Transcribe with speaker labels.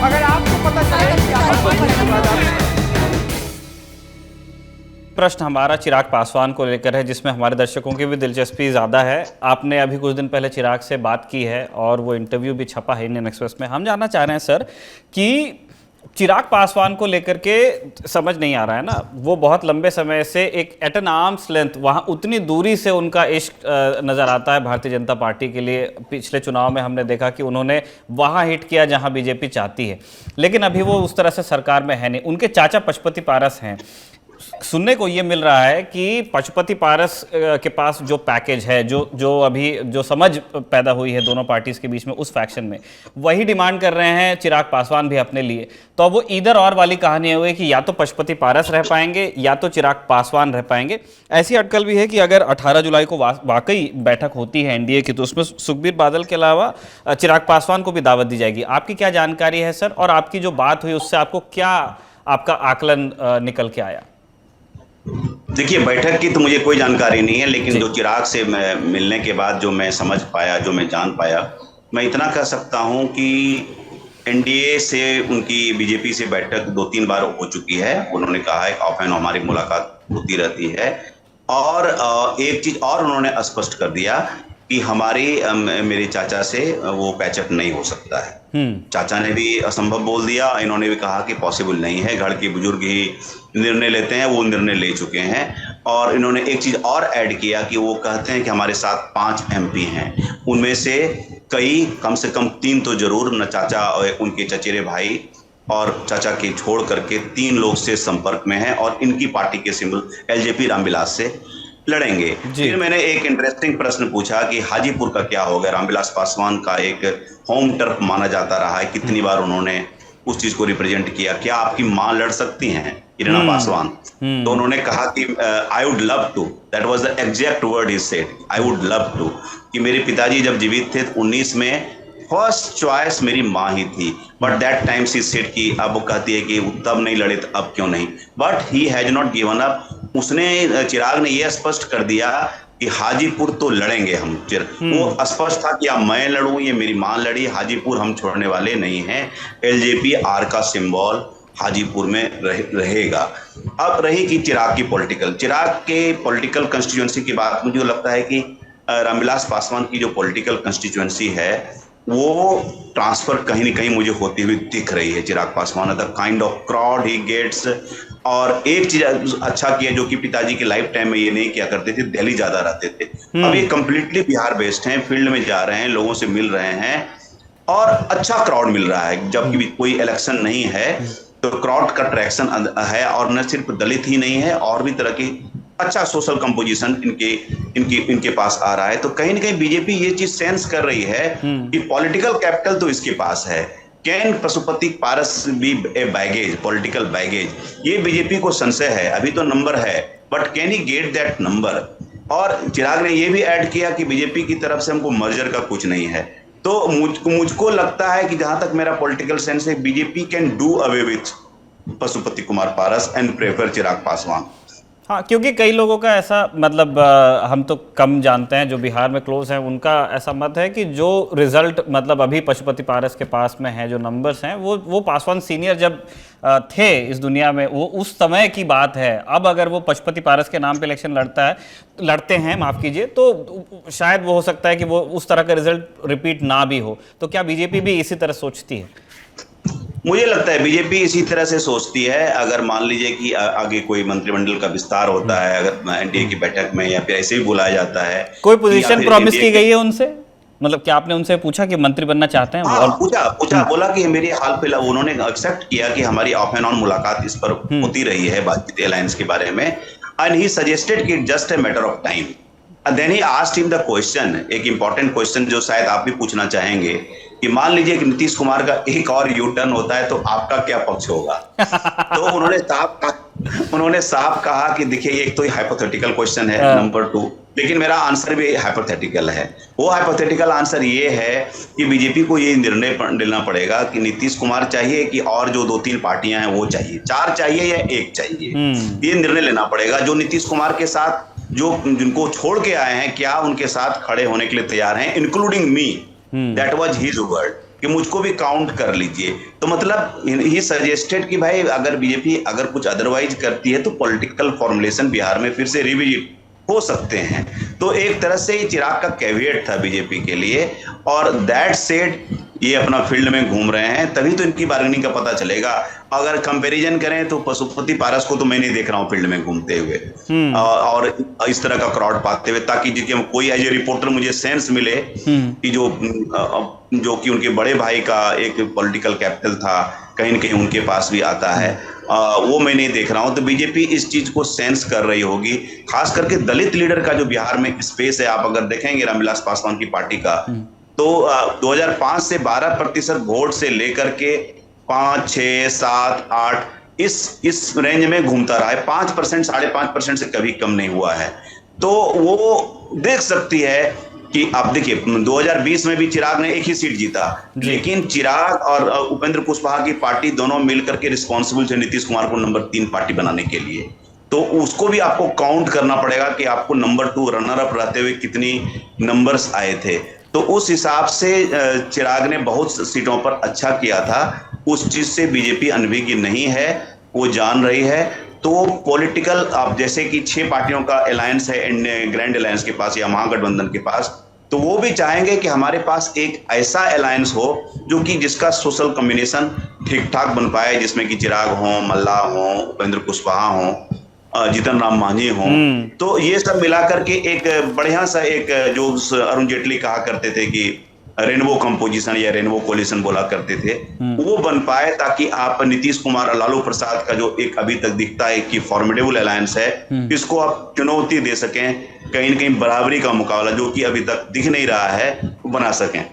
Speaker 1: अगर आपको पता चले कि आप
Speaker 2: प्रश्न हमारा चिराग पासवान को लेकर है, जिसमें हमारे दर्शकों की भी दिलचस्पी ज़्यादा है। आपने अभी कुछ दिन पहले चिराग से बात की है और वो इंटरव्यू भी छपा है इंडियन एक्सप्रेस में। हम जानना चाह रहे हैं सर कि चिराग पासवान को लेकर के समझ नहीं आ रहा है ना, वो बहुत लंबे समय से एक एट एन आर्म्स लेंथ वहाँ उतनी दूरी से उनका इश्क नज़र आता है भारतीय जनता पार्टी के लिए। पिछले चुनाव में हमने देखा कि उन्होंने वहाँ हिट किया जहाँ बीजेपी चाहती है, लेकिन अभी वो उस तरह से सरकार में है नहीं। उनके चाचा पशुपति पारस हैं। सुनने को ये मिल रहा है कि पशुपति पारस के पास जो पैकेज है, जो अभी जो समझ पैदा हुई है दोनों पार्टीज के बीच में उस फैक्शन में, वही डिमांड कर रहे हैं चिराग पासवान भी अपने लिए। तो अब वो इधर और वाली कहानी हुई कि या तो पशुपति पारस रह पाएंगे या तो चिराग पासवान रह पाएंगे। ऐसी अटकल भी है कि अगर 18 जुलाई को वाकई बैठक होती है एनडीए की, तो उसमें सुखबीर बादल के अलावा चिराग पासवान को भी दावत दी जाएगी। आपकी क्या जानकारी है सर, और आपकी जो बात हुई उससे आपको क्या आपका आकलन निकल के आया?
Speaker 3: देखिए, बैठक की तो मुझे कोई जानकारी नहीं है, लेकिन जो चिराग से मैं मिलने के बाद जो मैं समझ पाया, जो मैं जान पाया, मैं इतना कह सकता हूं कि एनडीए से उनकी बीजेपी से बैठक 2-3 बार हो चुकी है। उन्होंने कहा है ऑफ एंड हमारी मुलाकात होती रहती है। और एक चीज और उन्होंने स्पष्ट कर दिया कि हमारी मेरे चाचा से वो पैचअप नहीं हो सकता है। चाचा ने भी असंभव बोल दिया, इन्होंने भी कहा कि पॉसिबल नहीं है, घर के बुजुर्ग ही निर्णय लेते हैं, वो निर्णय ले चुके हैं। और इन्होंने एक चीज और ऐड किया कि वो कहते हैं कि हमारे साथ 5 एमपी हैं, उनमें से कई कम से कम 3 तो जरूर न चाचा और उनके चचेरे भाई और चाचा के छोड़ करके 3 लोग से संपर्क में हैं और इनकी पार्टी के सिंबल एलजेपी रामविलास से लड़ेंगे। फिर मैंने एक इंटरेस्टिंग प्रश्न पूछा कि हाजीपुर का क्या हो गया। रामविलास पासवान का एक होम टर्फ माना जाता रहा है, कितनी बार उन्होंने उस चीज को रिप्रेजेंट किया। क्या आपकी मां लड़ सकती हैं, इरना पासवान? तो उन्होंने कहा कि I would love to, that was the exact word he said, I would love to, कि मेरे पिताजी जब जीवित थे 19 में फर्स्ट चॉइस मेरी माँ ही थी। But that time she said कि अब वो कहती है कि तब नहीं लड़े तो अब क्यों नहीं। But he has not given up. उसने, चिराग ने यह स्पष्ट कर दिया कि हाजीपुर तो लड़ेंगे हम। वो स्पष्ट था कि अब मैं लड़ूं, ये मेरी मां लड़ी, हाजीपुर हम छोड़ने वाले नहीं हैं। एलजेपी आर का सिंबल हाजीपुर में रहेगा। अब रही कि चिराग के पॉलिटिकल कंस्टिट्यूएंसी की बात, मुझे लगता है कि रामविलास पासवान की जो पॉलिटिकल कंस्टिट्यूएंसी है वो ट्रांसफर कहीं ना कहीं मुझे होती हुई दिख रही है। Chirag Paswan the kind of crowd he gets. और एक चीज अच्छा किया जो कि पिताजी के लाइफ टाइम में ये नहीं किया करते थे, दिल्ली ज्यादा रहते थे। अब ये कंप्लीटली बिहार बेस्ड हैं, फील्ड में जा रहे हैं, लोगों से मिल रहे हैं और अच्छा क्राउड मिल रहा है। जबकि कोई इलेक्शन नहीं है तो क्राउड का ट्रैक्शन है। और न सिर्फ दलित ही नहीं है, और भी तरह की अच्छा सोशल कंपोजिशन इनके पास आ रहा है। तो कहीं ना कहीं बीजेपी ये चीज सेंस कर रही है कि पॉलिटिकल कैपिटल तो इसके पास है। Can Pashupati Paras be a baggage, political baggage? ये बीजेपी को संशय है। अभी तो नंबर है, but can he get that number? और चिराग ने ये भी ऐड किया कि बीजेपी की तरफ से हमको मर्जर का कुछ नहीं है। तो मुझको लगता है कि जहां तक मेरा पॉलिटिकल सेंस है, BJP can do away with Pashupati Kumar Paras and prefer Chirag Paswan.
Speaker 2: हाँ, क्योंकि कई लोगों का ऐसा मतलब हम तो कम जानते हैं जो बिहार में क्लोज हैं, उनका ऐसा मत है कि जो रिजल्ट मतलब अभी पशुपति पारस के पास में है, जो नंबर्स हैं, वो पासवान सीनियर जब थे इस दुनिया में, वो उस समय की बात है। अब अगर वो पशुपति पारस के नाम पे इलेक्शन लड़ते हैं, माफ कीजिए, तो शायद वो हो सकता है कि वो उस तरह का रिजल्ट रिपीट ना भी हो। तो क्या बीजेपी भी इसी तरह सोचती है?
Speaker 3: मुझे लगता है बीजेपी इसी तरह से सोचती है। अगर मान लीजिए कि आगे कोई मंत्रिमंडल का विस्तार होता है, अगर एनडीए की बैठक में या फिर ऐसे ही बुलाया जाता है,
Speaker 2: कोई पोजीशन प्रॉमिस की गई है उनसे? मतलब क्या आपने उनसे पूछा कि मंत्री बनना चाहते हैं?
Speaker 3: हाँ, पूछा, बोला कि मेरी हाल फिलहाल, उन्होंने एक्सेप्ट किया कि हमारी ऑफ एंड ऑन मुलाकात इस पर होती रही है, बातचीत अलायंस के बारे में। एंड ही सजेस्टेड कि just a matter of time. Then he asked him the question, एक इंपॉर्टेंट क्वेश्चन जो शायद आप भी पूछना चाहेंगे, कि मान लीजिए कि नीतीश कुमार का एक और यू टर्न होता है तो आपका क्या पक्ष होगा? तो उन्होंने साफ कहा कि देखिए, एक तो हाइपोथेटिकल क्वेश्चन है, नंबर 2, लेकिन मेरा आंसर भी हाइपोथेटिकल है। वो हाइपोथेटिकल आंसर ये है कि बीजेपी को ये निर्णय लेना पड़ेगा कि नीतीश कुमार चाहिए कि और जो 2-3 पार्टियां हैं वो चाहिए, 4 चाहिए या 1 चाहिए। ये निर्णय लेना पड़ेगा। जो नीतीश कुमार के साथ जिनको छोड़ के आए हैं, क्या उनके साथ खड़े होने के लिए तैयार हैं, including me. That was his word कि मुझको भी काउंट कर लीजिए। तो मतलब ही सजेस्टेड कि भाई अगर बीजेपी अगर कुछ अदरवाइज करती है तो पॉलिटिकल फॉर्मुलेशन बिहार में फिर से रिविजिट हो सकते हैं। तो एक तरह से ये चिराग का कैविएट था बीजेपी के लिए, और दैट सेड ये अपना फील्ड में घूम रहे हैं, तभी तो इनकी बार्गेनिंग का पता चलेगा। अगर कंपैरिजन करें तो पशुपति पारस को तो मैं नहीं देख रहा हूँ फील्ड में घूमते हुए और इस तरह का क्राउड पाते हुए, ताकि कोई एज ए रिपोर्टर मुझे सेंस मिले कि जो कि उनके बड़े भाई का एक पॉलिटिकल कैपिटल था, कहीं न कहीं उनके पास भी आता है, वो मैं नहीं देख रहा हूं। तो बीजेपी इस चीज को सेंस कर रही होगी, खास करके दलित लीडर का जो बिहार में स्पेस है। आप अगर देखेंगे रामविलास पासवान की पार्टी का, तो 2005 से 12% वोट से लेकर के 5, 6, 7, 8 इस रेंज में घूमता रहा है। 5%, 5.5% से कभी कम नहीं हुआ है। तो वो देख सकती है कि आप देखिए 2020 में भी चिराग ने एक ही सीट जीता, लेकिन चिराग और उपेंद्र कुशवाहा की पार्टी दोनों मिलकर के रिस्पॉन्सिबल थे नीतीश कुमार को नंबर 3 पार्टी बनाने के लिए। तो उसको भी आपको काउंट करना पड़ेगा कि आपको नंबर 2 रनर अप रहते हुए कितनी नंबर्स आए थे। तो उस हिसाब से चिराग ने बहुत सीटों पर अच्छा किया था। उस चीज से बीजेपी अनभिज्ञ नहीं है, वो जान रही है। तो पॉलिटिकल, आप जैसे कि 6 पार्टियों का अलायंस है ग्रैंड अलायंस के पास या महागठबंधन के पास, तो वो भी चाहेंगे कि हमारे पास एक ऐसा अलायंस हो जो कि जिसका सोशल कॉम्बिनेशन ठीक ठाक बन पाए, जिसमें कि चिराग हो, मल्ला हो, उपेंद्र कुशवाहा हो, जीतन राम मांझी हो। तो ये सब मिलाकर के एक बढ़िया सा एक, जो अरुण जेटली कहा करते थे कि रेनबो कंपोजिशन या रेनबो कोलिशन बोला करते थे, वो बन पाए, ताकि आप नीतीश कुमार और लालू प्रसाद का जो एक अभी तक दिखता है कि फॉर्मिडेबल अलायंस है, इसको आप चुनौती दे सकें, कहीं न कहीं बराबरी का मुकाबला जो कि अभी तक दिख नहीं रहा है, बना सकें।